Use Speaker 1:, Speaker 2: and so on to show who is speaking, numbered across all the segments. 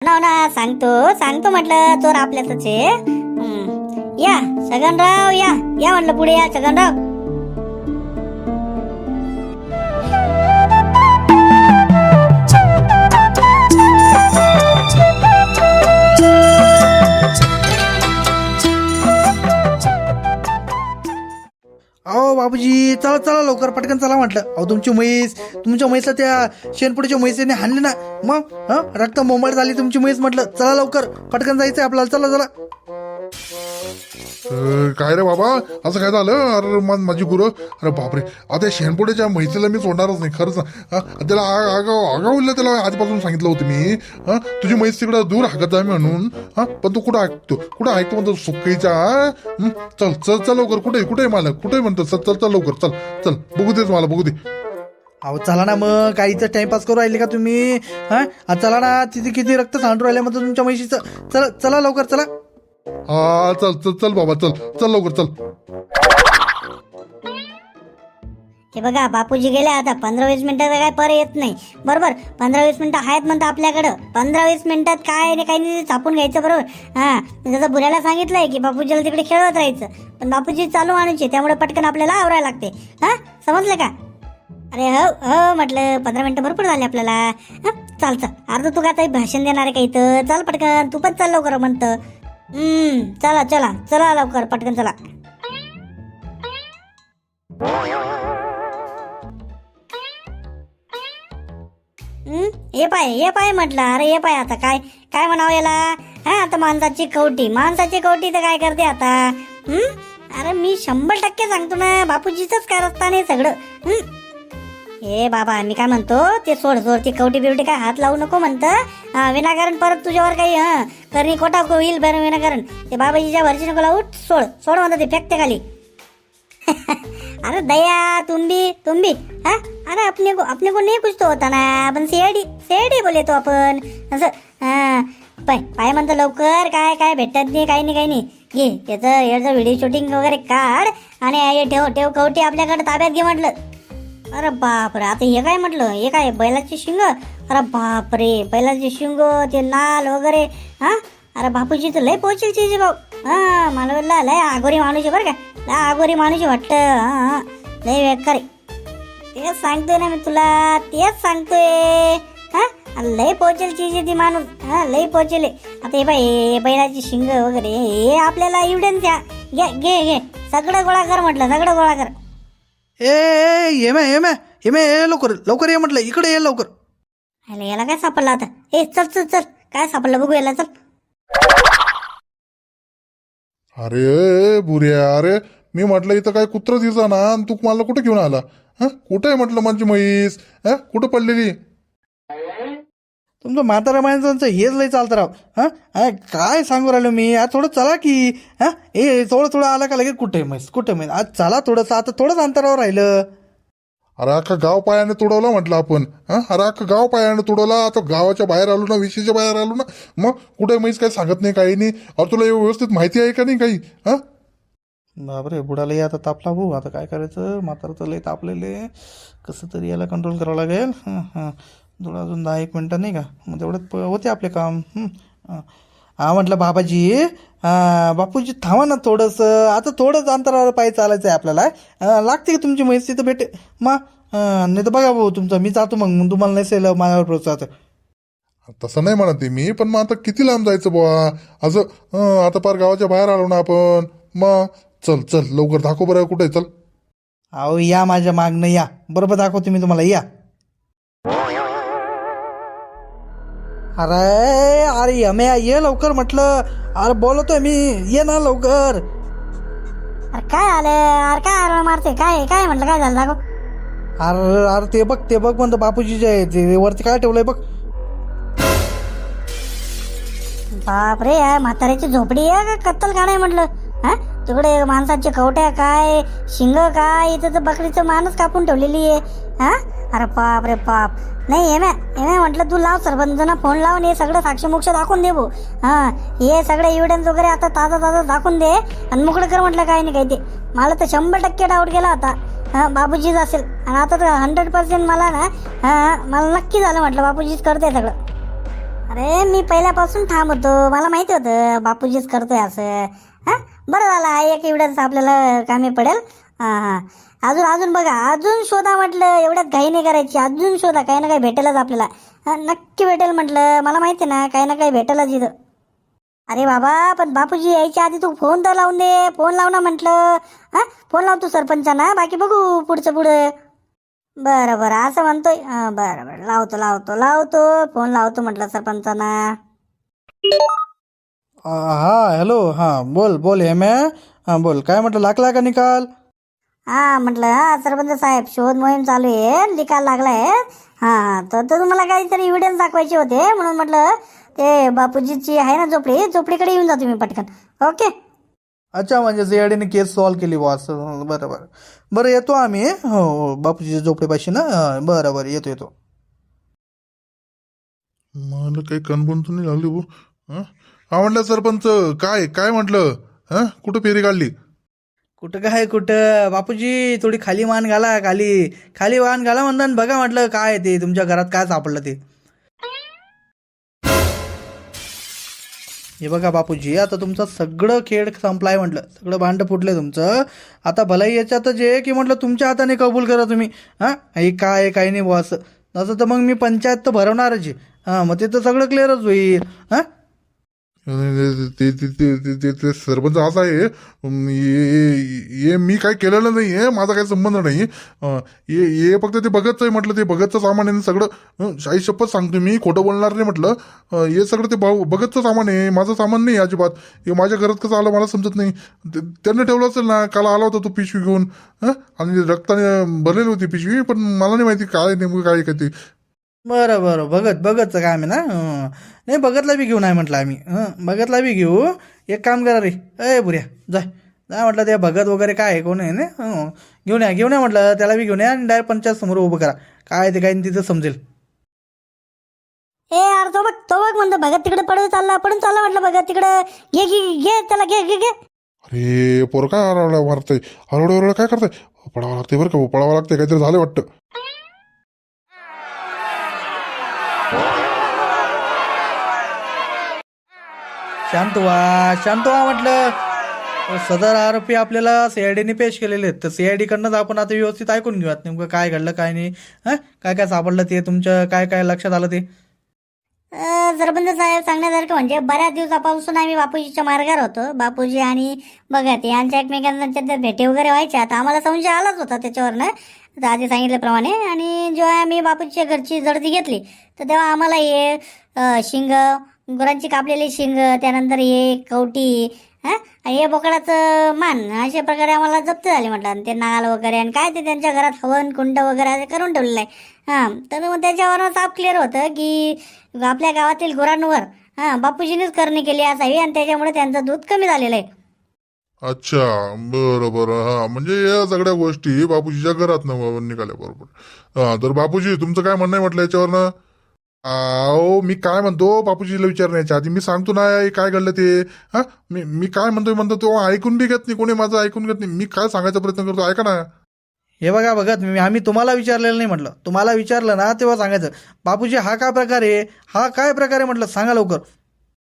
Speaker 1: ना ना सांगतो सांगतो म्हटलं चोर आपल्यातच आहे. या छगनराव या या म्हटलं पुढे या छगनराव.
Speaker 2: अहो बाबूजी चला चला लवकर पटकन चला म्हटलं. अहो तुमच्या म्हैसला त्या शेणपुडीच्या म्हैसेने हाणले ना. मग रक्त मोंबाळ झाली तुमची म्हैस. म्हटलं चला लवकर पटकन जायचंय आपल्याला. चला चला.
Speaker 3: काय रे बाबा असं काय झालं? अरे माझी गुरं, अरे बापरे, आता शेणपोड्याच्या म्हैसीला मी सोडणारच नाही खरंच. त्याला आगावलं, त्याला आधीपासून सांगितलं होतं मी तुझी म्हैस तिकडं दूर हाकत आहे म्हणून. पण तू कुठं ऐकतो म्हणतो सुक्कीच्या. चल चल चल लवकर. कुठे मालक कुठे म्हणतो? चल चल चल लवकर. चल चल बघू देच मला बघू दे.
Speaker 2: अहो चला ना मग, काहीच टाइमपास करू राहिले का तुम्ही? चला ना, तिथे किती रक्त सांडू राहिले म्हणतो तुमच्या म्हैशीचं. चला चला लवकर चला.
Speaker 3: हा चल चल चल बाबा चल चल लवकर चल.
Speaker 1: हे बघा बापूजी गेले आता 15-20 मिनिटात काय पर येत नाही. बरोबर 15-20 मिनिटं आहेत म्हणतं आपल्याकडं. 15-20 मिनिटात काय नाही काही नाही छापून घ्यायचं. बरोबर जसं बुऱ्याला सांगितलंय की बापूजीला तिकडे खेळत राहायचं, पण बापूजी चालू माणूस त्यामुळे पटकन आपल्याला आवरायला लागते. समजलं का? अरे हो हो म्हटलं 15 मिनिटं भरपूर झाले आपल्याला. चाल चल अर्ध तू काय भाषण देणार आहे काही तर चाल पटकन. तू पण चाल लवकर म्हणतं. चला चला चला लवकर पटकन चला. हे पाय म्हटलं. अरे हे पाय आता काय काय म्हणावं याला. आता माणसाची कवटी तर काय करते आता. अरे मी 100% सांगतो ना, बापूजीच काय रस्ता नाही सगळं. हे बाबा मी काय म्हणतो, ते सोड ती कवटी बिवटी काय हात लावू नको म्हणतं. विनाकारण परत तुझ्यावर काही करणी खोटा होईल बरं विनाकारण. ते बाबाजीच्या वरची नको लावू. सोड म्हणतं ते फेकते खाली. अरे दया तुम्ही अरे अपने को नहीं कुछ तो होता ना. आपण सीआयडी बोले तो आपण असं. पाय म्हणतो लवकर. काय भेटत नाही काही नाही. घे याचं व्हिडिओ शूटिंग वगैरे काढ आणि ठेव कवटी आपल्याकडे ताब्यात घे म्हटलं. अरे बापरे, आता हे काय म्हटलं? हे काय बैलाची शिंग? अरे बापरे, बैलाची शिंग ते नाल वगैरे. अरे बापूजी तर लय पोचेल चीज भाऊ. मला बोलला लय आगोरी माणूस बरं का. लय आगोरी माणूस वाटतं. लय बेकारी. तेच सांगतोय ना मी तुला, तेच सांगतोय. लय पोचेल चीज आहे ती माणूस. लय पोचेल. आता हे बाई बैलाची शिंग वगैरे हे आपल्याला एव्हिडन्स घे सगळं गोळा कर म्हटलं. सगळं गोळा कर.
Speaker 2: ये लवकर ये म्हटलं. इकडे ये लवकर.
Speaker 1: याला काय सापडलं आता? चल काय सापडलं बघू याला. चल.
Speaker 3: अरे बुऱ्या, अरे मी म्हटलं इथं काय कुत्र दिसा ना, आणि तू मला कुठे घेऊन आला? कुठे आहे म्हटलं माझी म्हैस? कुठं पडलेली?
Speaker 2: तुमचं म्हातारा माणसांचं हेच लय चालतं राव. काय सांगू राहिलो मी. आज थोडं चला की. थोडं आला का लगेच कुठे म्हैस. आज चला थोडंसं. आता थोडंच अंतरावर राहिलं.
Speaker 3: अरे अख्खा गाव पायाने तुडवला म्हटलं आपण. अरे अख्खा गाव पायाने तुडवला. आता गावाच्या बाहेर आलो ना, विशीच्या बाहेर आलो ना, मग कुठे म्हैस काही सांगत नाही काही नाही. अरे तुला व्यवस्थित माहिती आहे का नाही काही?
Speaker 2: बापरे, बुडाला आता तापला भाऊ. आता काय करायचं? म्हातारा तर लय तापलेले. कसं तरी याला कंट्रोल करावं लागेल. थोडं अजून 10-1 मिनटं नाही का, मग तेवढ्यात होते आपले काम. म्हटलं बापूजी थांबा ना थोडंसं. आता थोडंच अंतरावर पायी चालायचं आहे आपल्याला. लागते की तुमची म्हैस तिथं भेटे मग. नाही तर बघा भाऊ तुमचं मी जातो मग तुम्हाला नसेल माझ्यावर प्रोत्साहन.
Speaker 3: तसं नाही म्हणते मी, पण मग आता किती लांब जायचं बुवा असं. आता पार गावाच्या बाहेर आलो ना आपण. मग चल लवकर दाखव बरं कुठे. चल.
Speaker 2: अहो या माझ्या मागणं या. बरोबर दाखवते मी तुम्हाला. या. अरे यम्या ये लवकर म्हटलं. अरे बोलतोय मी. ये ना लवकर.
Speaker 1: अरे काय आलं? अरे काय मारते? काय म्हटलं? काय झालं दाखव.
Speaker 2: अरे ते बघ म्हणतो बापूजी जे ते वरती काय ठेवलंय बघ.
Speaker 1: बापरे, म्हाताऱ्याची झोपडी आहे का कत्तल काढाय म्हटलं. तिकडे माणसाचे कवट्या काय, शिंग काय, इथं तर बकरीचं मानच कापून ठेवलेली आहे. अरे बाप रे बाप. नाही एमे म्हटलं तू लाव सरपंचांना फोन लावून हे सगळं साक्षीमोक्ष दाखवून दे भाऊ. हे सगळं एव्हिडन्स वगैरे आता ताजा दाखवून दे आणि मोकळं कर म्हटलं. काही नाही काही ते मला तर 100% डाऊट गेला होता बापूजीच असेल. आणि आता तर 100% मला ना मला नक्की झालं म्हटलं बापूजीच करते सगळं. अरे मी पहिल्यापासून ठाम होतो, मला माहिती होतं बापूजीच करतोय असं. हा, बरं झालं हा एक एवढंच आपल्याला कामी पडेल. हा हा, अजून अजून बघा, अजून शोधा म्हटलं, एवढ्यात घाई नाही करायची, अजून शोधा, काही ना काही भेटेलच आपल्याला. हा, नक्की भेटेल म्हटलं, मला माहिती ना काही ना काही भेटेलच इथं. अरे बाबा, पण बापूजी यायच्या आधी तू फोन तर लावून दे, फोन लाव ना म्हटलं. हा, फोन लावतो सरपंचांना, बाकी बघू पुढचं पुढं. बरं बरं, असं म्हणतोय. हा, बरं बरं, लावतो लावतो लावतो फोन, लावतो म्हटलं सरपंचांना.
Speaker 2: हा हॅलो, हां बोल बोल हेम्या. हां बोल, काय म्हटलं, लागला का निकाल?
Speaker 1: हा म्हटलं, हा सरपंच साहेब, शोध मोहीम चालू आहे, निकाल लागलाय. हा हा, तर तुम्हाला काहीतरी एव्हिडन्स दाखवायचे होते, म्हणून म्हटलं ते बापूजीची आहे ना झोपडी, झोपडीकडे येऊन जा तुम्ही पटकन. ओके.
Speaker 2: अच्छा, म्हणजे सीआयडीने केस सॉल्व्ह केली बॉस. बरं बरं बरं, येतो आम्ही. हो हो, बापूजीच्या झोपडीपाशी ना. बरं बरं, येतो येतो.
Speaker 3: मला काही कणबून तर नाही लागली भाऊ. हा म्हटलं सरपंच, काय काय म्हटलं, कुठं फेरी काढली?
Speaker 2: कुठं काय कुठं बापूजी, थोडी खाली मान घाला, खाली खाली मान घाला म्हणतात. बघा म्हटलं काय ते तुमच्या घरात काय सापडलं ते. हे बघा बापूजी, आता तुमचं सगळं खेळ संपलाय म्हटलं, सगळं भांडं फुटलंय तुमचं. आता भलाई याच्यातच आहे की म्हटलं तुमच्या हाताने कबूल करा तुम्ही. हां, हे काय काही नाही बॉस, असं तर मग मी पंचायत तर भरवणारच आहे. हां, मग ते तर सगळं क्लिअरच होईल. हां,
Speaker 3: ते ते ते ते ते ते सरपंच असा आहे, ये मी काय केलेलं नाही आहे, माझा काही संबंध नाही. ये फक्त ते भगतचं आहे म्हटलं, ते भगतचं सामान आहे ना सगळं. शाही शपथ सांगतो, मी खोटं बोलणार नाही म्हटलं. हे सगळं ते भगतचं सामान आहे, माझं सामान नाही अजिबात. हे माझ्या घरात कसं आलं मला समजत नाही. त्यांनी ठेवलं असेल ना, काल आला होता तो पिशवी घेऊन. आणि रक्ताने भरलेली होती पिशवी, पण मला नाही माहिती काय नेमकं काय काय ते.
Speaker 2: बरं बरं, बघतचं काम आहे ना. नाही, बघतला बी घेऊन आहे म्हटलं आम्ही. बघतला बी घेऊ. एक काम करा रे, ए बुऱ्या, जाय जाय म्हटलं, ते भगत वगैरे काय आहे कोण आहे ना. घेऊन या म्हटलं, त्याला बी घेऊन या आणि डायरेक्ट पंचायत समोर उभं करा. काय ते काय तिथं समजेल.
Speaker 1: ए यार, तो बघ म्हणतो, भगत तिकडे पडून चालला म्हटलं, भगत तिकडे. घे घे घे त्याला, घे घे घे.
Speaker 3: अरे पोर काय हरवलं मारतंय, हरवडे काय करताय? पडावं लागते बरं का, पडावं लागतंय, काहीतरी झालं वाटतं.
Speaker 2: शांत व्हा म्हटलं. सदर आरोपी आपल्याला सीआयडीने पेश केलेले आहेत, तर सीआयडी कडनंच आपण आता व्यवस्थित ऐकून घेऊयात नेमकं काय घडलं काय नाही. काय काय सापडलं ते तुमच्या, काय काय लक्षात आलं ते.
Speaker 1: सरपंच साहेब, सांगण्यासारखं म्हणजे बऱ्याच दिवसापासून आम्ही बापूजीच्या मार्गावर होतो. बापूजी आणि भगत यांच्या एकमेकांच्या भेटी वगैरे व्हायच्या, आता आम्हाला संशय आलाच होता त्याच्यावरनं, तर आधी सांगितल्याप्रमाणे. आणि जेव्हा आम्ही बापूजीच्या घरची जडती घेतली, तर तेव्हा आम्हाला हे शिंग, गुरांची कापलेली शिंग, त्यानंतर हे कवटी, हे बोकडाचं मान, अशा प्रकारे आम्हाला जप्त झाले म्हटलं. आणि ते नाल वगैरे, आणि काय ते त्यांच्या घरात हवन कुंड वगैरे असं करून ठेवलेलं आहे. हां, तर मग त्याच्यावरनं साफ क्लिअर होतं की आपल्या गावातील गुरांवर बापूजीनेच करणी केली असावी, आणि त्याच्यामुळे त्यांचं दूध कमी झालेलं आहे.
Speaker 3: अच्छा, बरं बरं. हा, म्हणजे या सगळ्या गोष्टी बापूजीच्या घरात निघाल्या बरोबर. हा, तर बापूजी तुमचं काय म्हणणं आहे म्हटलं याच्यावरनं? अहो, मी काय म्हणतो, बापूजीला विचारण्याच्या आधी मी सांगतो ना काय घडलं ते. मी काय म्हणतो तो ऐकून बी घेत नाही, कोणी माझं ऐकून घेत नाही. मी काय सांगायचा प्रयत्न करतो, ऐका ना.
Speaker 2: हे बघा बघत, आम्ही तुम्हाला विचारलेलं नाही म्हटलं, तुम्हाला विचारलं ना तेव्हा सांगायचं बापूजी हा काय प्रकार आहे, हा काय प्रकार आहे म्हटलं, सांगा लवकर.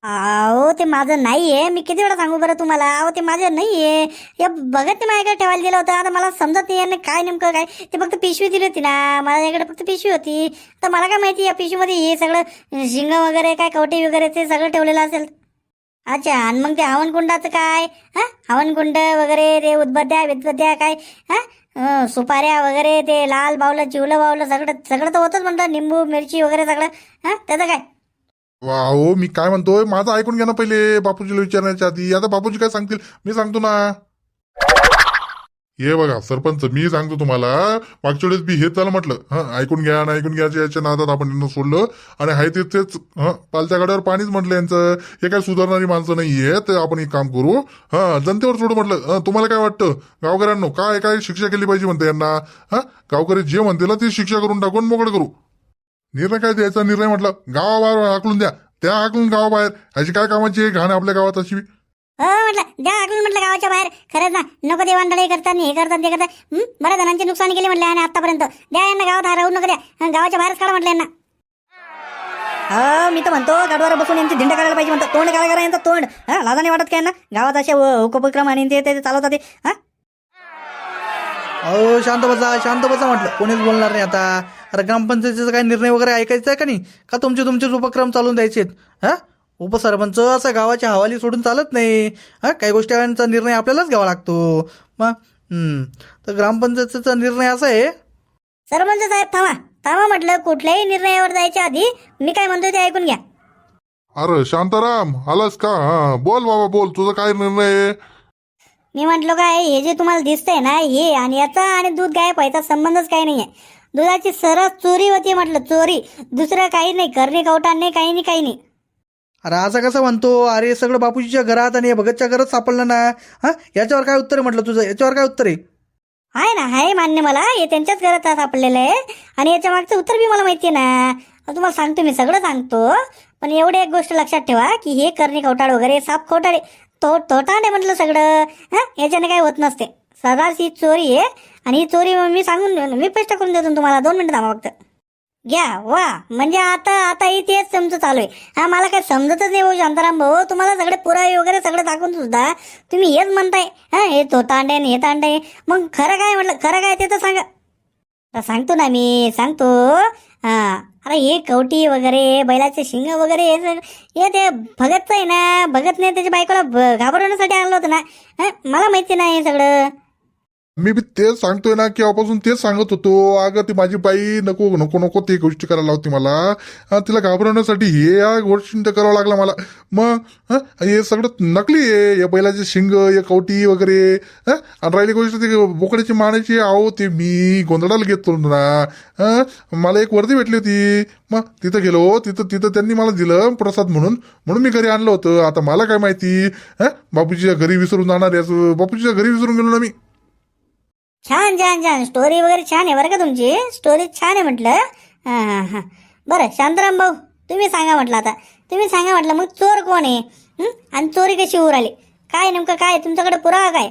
Speaker 1: अहो, ते माझं नाही आहे, मी किती वेळा सांगू बरं तुम्हाला. अहो, ते माझं नाही आहे, हे बघत माझ्याकडे ठेवायला दिलं होतं. आता मला समजत नाही काय नेमकं काय, ते फक्त पिशवी दिली होती ना, माझ्याकडे फक्त पिशवी होती. तर मला काय माहिती या पिशवीमध्ये हे सगळं शिंग वगैरे काय कवटी वगैरे ते सगळं ठेवलेलं असेल. अच्छा, आणि मग ते हवनकुंडाचं काय, हवनकुंड वगैरे, ते उदबत्त्या काय, सुपाऱ्या वगैरे, ते लाल बावलं चिवलं बावलं सगळं सगळं तर होतंच म्हणतात, निंबू मिरची वगैरे सगळं. त्याचं काय.
Speaker 3: हो, मी काय म्हणतोय, माझं ऐकून घ्या ना पहिले, बापूजीला विचारण्याच्या आधी. आता बापूजी काय सांगतील मी सांगतो ना. हे बघा सरपंच, मी सांगतो तुम्हाला, मागच्या वेळेस बी हेच झालं म्हटलं. ऐकून घ्या ना, ऐकून घ्यायच्या याच्या नादात आपण यांना सोडलं, आणि हाय तेच पालत्या गाड्यावर पाणीच म्हटलं यांचं. हे काय सुधारणारी माणसं नाहीये, तर आपण एक काम करू, जनतेवर सोडू म्हटलं. तुम्हाला काय वाटतं गावकऱ्यांनो, काय काय शिक्षा केली पाहिजे म्हणते यांना? गावकरी जे म्हणते ना ती शिक्षा करून टाकून मोकळं करू. निर्णय काय द्यायचा निर्णय म्हटलं, गावाबाहेर हाकलून द्या, त्या हाकलून गावाबाहेर. ह्याची काय कामाची घाण आपल्या गावात अशी.
Speaker 1: म्हटलं द्या आकलून, म्हटलं गावाच्या बाहेर. खरंच ना, नको ते वांदळे करतात, हे करतात ते करतात. बऱ्याच जणांची नुकसान केली म्हटलं, आणि आतापर्यंत द्या यांना गावात राहू नका, द्या गावाच्या बाहेरच काढा म्हटलं यांना. हा मी तर म्हणतो गाडवावर बसून यांची धिंड काढायला पाहिजे म्हणतो. तोंड काढा करा यांचं तोंड. हा लाजा नाही वाटत काय ना गावात असे उपक्रम आणि ते चालवतात ते. हा
Speaker 2: अहो शांत बसा म्हटलं, कोणीच बोलणार नाही आता. अरे ग्रामपंचायतीचा काही निर्णय वगैरे ऐकायचा आहे का नाही, का तुमचेच उपक्रम चालून द्यायचे हा? उपसरपंच असं गावाच्या हवाली सोडून चालत नाही हा. काही गोष्टींचा निर्णय आपल्यालाच घ्यावा लागतो मग. तर ग्रामपंचायतीचा निर्णय असा आहे.
Speaker 1: सरपंच साहेब थांबा म्हटलं. कुठल्याही निर्णयावर जायच्या आधी मी काय म्हणतोय ते ऐकून घ्या.
Speaker 3: अरे शांताराम आलास का? हा बोल बाबा बोल, तुझा काय निर्णय आहे?
Speaker 1: मी म्हटलो काय, हे जे तुम्हाला दिसतंय ना, हे आणि याचा आणि दूध गायब व्हायचा संबंधच काही नाहीये. दुधाची सरस चोरी होती म्हटलं, चोरी. दुसरं काही नाही, करणे कवटान नाही, काही नाही.
Speaker 2: अरे असं कसं म्हणतो? अरे सगळं बापूजीच्या घरात आणि भगतच्या घरात सापडलं ना हा. याच्यावर काय उत्तर आहे म्हटलं तुझं? याच्यावर काय उत्तर आहे?
Speaker 1: आहे ना, आहे मान्य मला. हे त्यांच्याच घरात सापडलेलं आहे आणि याच्या मागचं उत्तर बी मला माहितीये ना. आता तुम्हाला सांगतो, मी सगळं सांगतो. पण एवढी एक गोष्ट लक्षात ठेवा की हे करणे कवटाळ वगैरे साप खोटाळे तोटांडे म्हटलं सगळं हा. याच्याने काही होत नसते. सर्रास ही चोरी आहे आणि ही चोरी मी सांगून मी स्पष्ट करून देतो तुम्हाला. 2 मिनिटं थांबा फक्त. घ्या वा. म्हणजे आता तेच तुमचं चालू आहे. हा मला काय समजतच नाही भाऊ शांताराम भाऊ. तुम्हाला सगळे पुरावे वगैरे सगळं दाखवून सुद्धा तुम्ही हेच म्हणताय हा, हे तो तांडे हे तांडे. मग खरं काय म्हटलं, खरं काय ते तर सांगा. तर सांगतो ना, मी सांगतो. हा अरे हे कवटी वगैरे बैलाचे शिंग वगैरे हे ते भगतचं आहे ना. भगतने त्याच्या बायकोला घाबरवण्यासाठी आणलं होतं ना. मला माहिती नाही हे सगळं.
Speaker 3: मी बी तेच सांगतोय ना, केव्हापासून तेच सांगत होतो. अगं ती माझी बाई नको ते गोष्टी करायला लावते मला. तिला घाबरवण्यासाठी हे या गोष्टी करावं लागला मला. मग हे सगळं नकली आहे. या बैलाचे शिंग, या कवटी वगैरे. आणि राहिली गोष्ट ती बोकड्याची मानाची, आहो ते मी गोंधळाला घेतो ना. मला एक वर्दी भेटली होती. मग तिथं गेलो, तिथं त्यांनी मला दिलं प्रसाद म्हणून मी घरी आणलं होतं. आता मला काय माहिती बापूजीच्या घरी विसरून जाणार याचं. बापूजीच्या घरी विसरून गेलो ना मी.
Speaker 1: छान स्टोरी वगैरे छान आहे बरं का. तुमची स्टोरी छान आहे म्हटलं. हा बरं शांताराम भाऊ तुम्ही सांगा म्हटलं. आता तुम्ही सांगा म्हटलं, मग चोर कोण आहे आणि चोरी कशी उराली? काय नेमकं काय तुमच्याकडे पुरावा? काय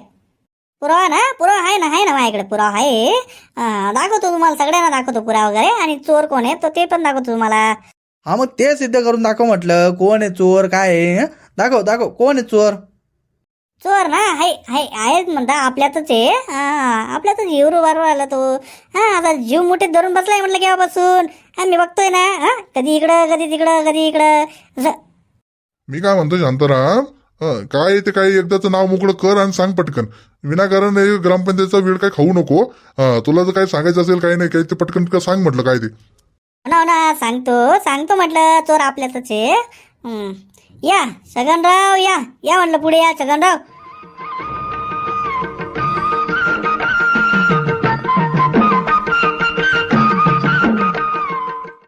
Speaker 1: पुरावा आहे ना माझ्याकडे पुरावा आहे. दाखवतो तुम्हाला, सगळ्यांना दाखवतो पुरावा वगैरे. आणि चोर कोण आहे तर ते पण दाखवतो तुम्हाला.
Speaker 2: हा मग ते सिद्ध करून दाखव म्हटलं. कोण आहे चोर, काय आहे दाखव. कोण आहे चोर?
Speaker 1: चोर ना आहेत म्हणता. आपल्यातच आहे. आपल्यातच हिरो बारो आला तो. आता जीव मुठीत धरून बसलाय म्हटलं केव्हापासून. मी बघतोय ना. कधी इकडं कधी तिकडं.
Speaker 3: मी काय म्हणतो शांताराम, काय ते काही एकदाचं नाव मोकळं कर आणि सांग पटकन. विनाकारण हे ग्रामपंचायतचा वेळ काय खाऊ नको. तुला जर काही सांगायचं असेल काही नाही काही ते पटकन सांग म्हटलं काय ते.
Speaker 1: ना सांगतो म्हटलं. चोर आपल्यातच आहे. या छगनराव या म्हटलं पुढे या छगनराव.